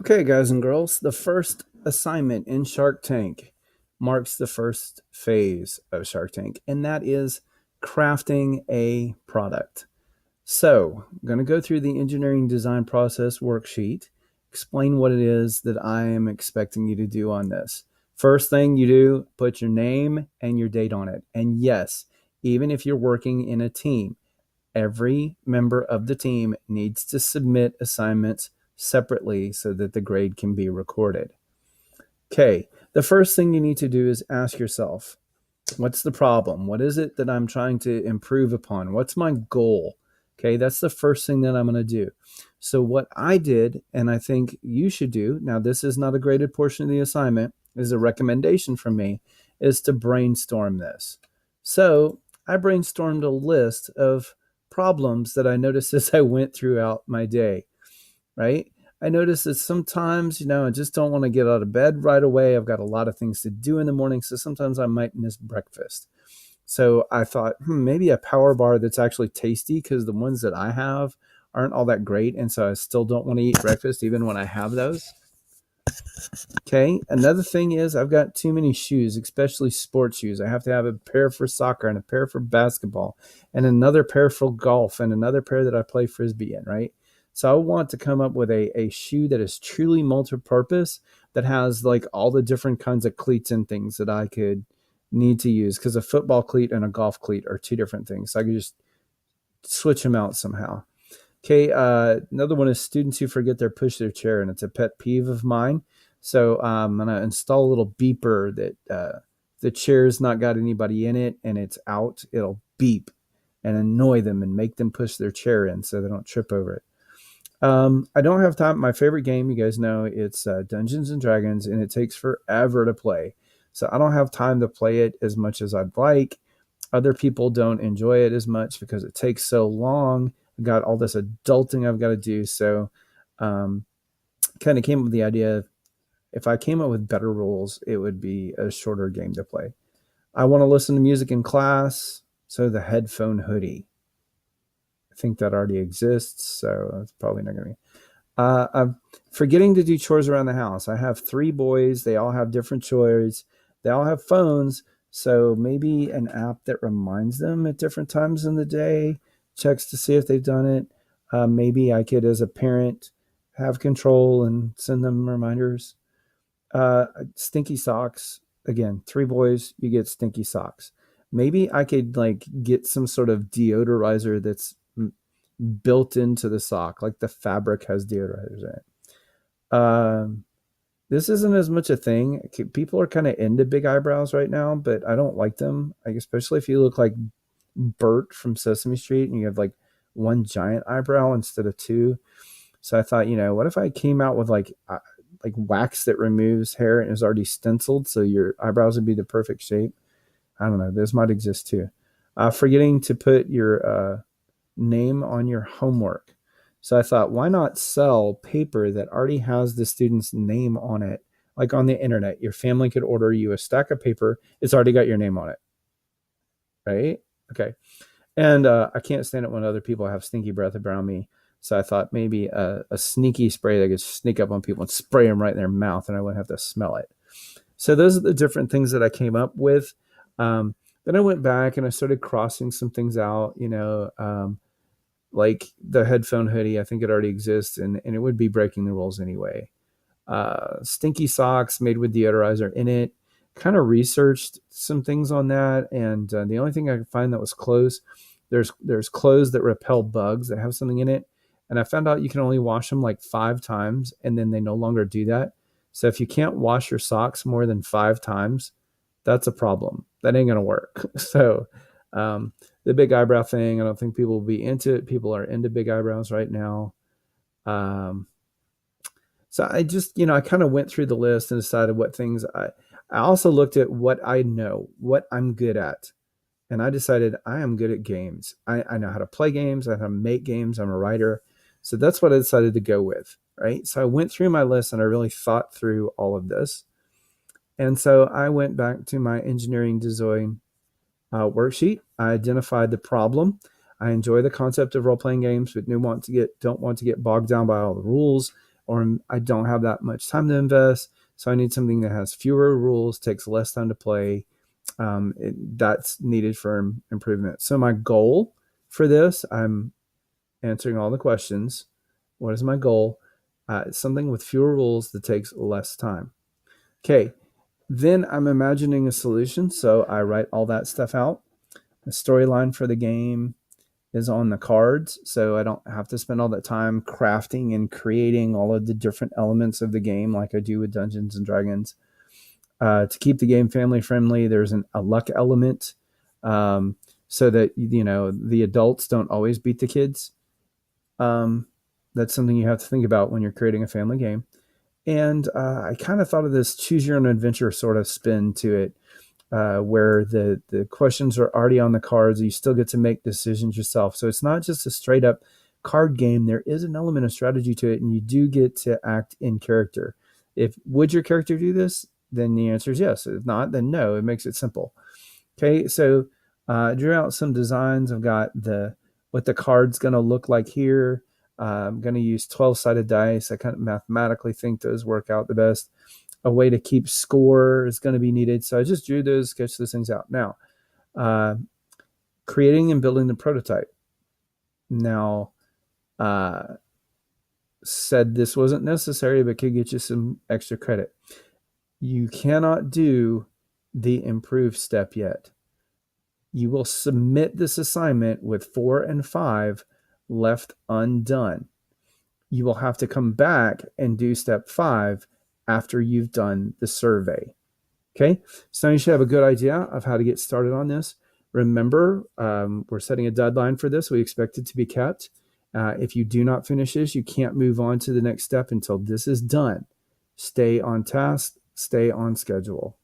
Okay, guys and girls, the first assignment in Shark Tank marks the first phase of Shark Tank, and that is crafting a product. So, I'm going to go through the engineering design process worksheet, explain what it is that I am expecting you to do on this. First thing you do, put your name and your date on it. And yes, even if you're working in a team, every member of the team needs to submit assignments separately so that the grade can be recorded. Okay, the first thing you need to do is ask yourself, what's the problem? What is it that I'm trying to improve upon? What's my goal? Okay, that's the first thing that I'm going to do. So, what I did, and I think you should do, now this is not a graded portion of the assignment, is a recommendation from me, is to brainstorm this. So, I brainstormed a list of problems that I noticed as I went throughout my day, right? I noticed that sometimes, I just don't want to get out of bed right away. I've got a lot of things to do in the morning. So sometimes I might miss breakfast. So I thought, maybe a power bar that's actually tasty because the ones that I have aren't all that great. And so I still don't want to eat breakfast even when I have those. Okay. Another thing is I've got too many shoes, especially sports shoes. I have to have a pair for soccer and a pair for basketball and another pair for golf and another pair that I play frisbee in, right? So I want to come up with a shoe that is truly multi-purpose, that has like all the different kinds of cleats and things that I could need to use, because a football cleat and a golf cleat are two different things. So I could just switch them out somehow. Okay, another one is students who forget their push their chair, and it's a pet peeve of mine. So I'm gonna install a little beeper that the chair's not got anybody in it and it's out. It'll beep and annoy them and make them push their chair in so they don't trip over it. I don't have time. My favorite game, you guys know, it's Dungeons and Dragons, and it takes forever to play. So I don't have time to play it as much as I'd like. Other people don't enjoy it as much because it takes so long. I've got all this adulting I've got to do. So, kind of came up with the idea, if I came up with better rules, it would be a shorter game to play. I want to listen to music in class, so the headphone hoodie. I think that already exists, so that's probably not going to be. I'm forgetting to do chores around the house. I have three boys. They all have different chores. They all have phones. So maybe an app that reminds them at different times in the day, checks to see if they've done it. Maybe I could, as a parent, have control and send them reminders. Stinky socks. Again, three boys, you get stinky socks. Maybe I could like get some sort of deodorizer that's built into the sock, like the fabric has deodorizers in it. This isn't as much a thing. People are kind of into big eyebrows right now, but I don't like them. Like, especially if you look like Bert from Sesame Street and you have like one giant eyebrow instead of two. So I thought, what if I came out with like wax that removes hair and is already stenciled, so your eyebrows would be the perfect shape. I don't know. This might exist too. Forgetting to put your name on your homework. So I thought, why not sell paper that already has the student's name on it? Like on the internet, your family could order you a stack of paper. It's already got your name on it, right? Okay. And I can't stand it when other people have stinky breath around me. So I thought maybe a sneaky spray that could sneak up on people and spray them right in their mouth, and I wouldn't have to smell it. So those are the different things that I came up with. Then I went back and I started crossing some things out, like the headphone hoodie. I think it already exists, and it would be breaking the rules anyway. Stinky socks made with deodorizer in it. Kind of researched some things on that, and the only thing I could find that was clothes. There's clothes that repel bugs that have something in it, and I found out you can only wash them like 5 times, and then they no longer do that. So if you can't wash your socks more than 5 times, that's a problem. That ain't gonna work. So the big eyebrow thing, I don't think people will be into it. People are into big eyebrows right now. Um, so I just, I kind of went through the list and decided what things I also looked at what I know, what I'm good at. And I decided I am good at games. I know how to play games. I know how to make games. I'm a writer. So that's what I decided to go with. Right. So I went through my list and I really thought through all of this. And so I went back to my engineering design worksheet. I identified the problem. I enjoy the concept of role playing games, but don't want to get bogged down by all the rules. or I don't have that much time to invest. So I need something that has fewer rules, takes less time to play. That's needed for improvement. So my goal for this, I'm answering all the questions. What is my goal? Something with fewer rules that takes less time. Okay, then I'm imagining a solution. So I write all that stuff out. The storyline for the game is on the cards, so I don't have to spend all that time crafting and creating all of the different elements of the game like I do with Dungeons and Dragons. To keep the game family friendly, there's a luck element, so that the adults don't always beat the kids. That's something you have to think about when you're creating a family game. And I kind of thought of this choose your own adventure sort of spin to it, where the questions are already on the cards. You still get to make decisions yourself. So it's not just a straight up card game. There is an element of strategy to it, and you do get to act in character. Would your character do this? Then the answer is yes. If not, then no. It makes it simple. Okay, so I drew out some designs. I've got what the card's going to look like here. I'm going to use 12-sided dice. I kind of mathematically think those work out the best. A way to keep score is going to be needed. So I just drew those, sketched those things out. Now, creating and building the prototype. Now, said this wasn't necessary, but could get you some extra credit. You cannot do the improve step yet. You will submit this assignment with 4 and 5 left undone. You will have to come back and do step 5 after you've done the survey. Okay, so you should have a good idea of how to get started on this. Remember, we're setting a deadline for this. We expect it to be kept. If you do not finish this, you can't move on to the next step until this is done. Stay on task, stay on schedule.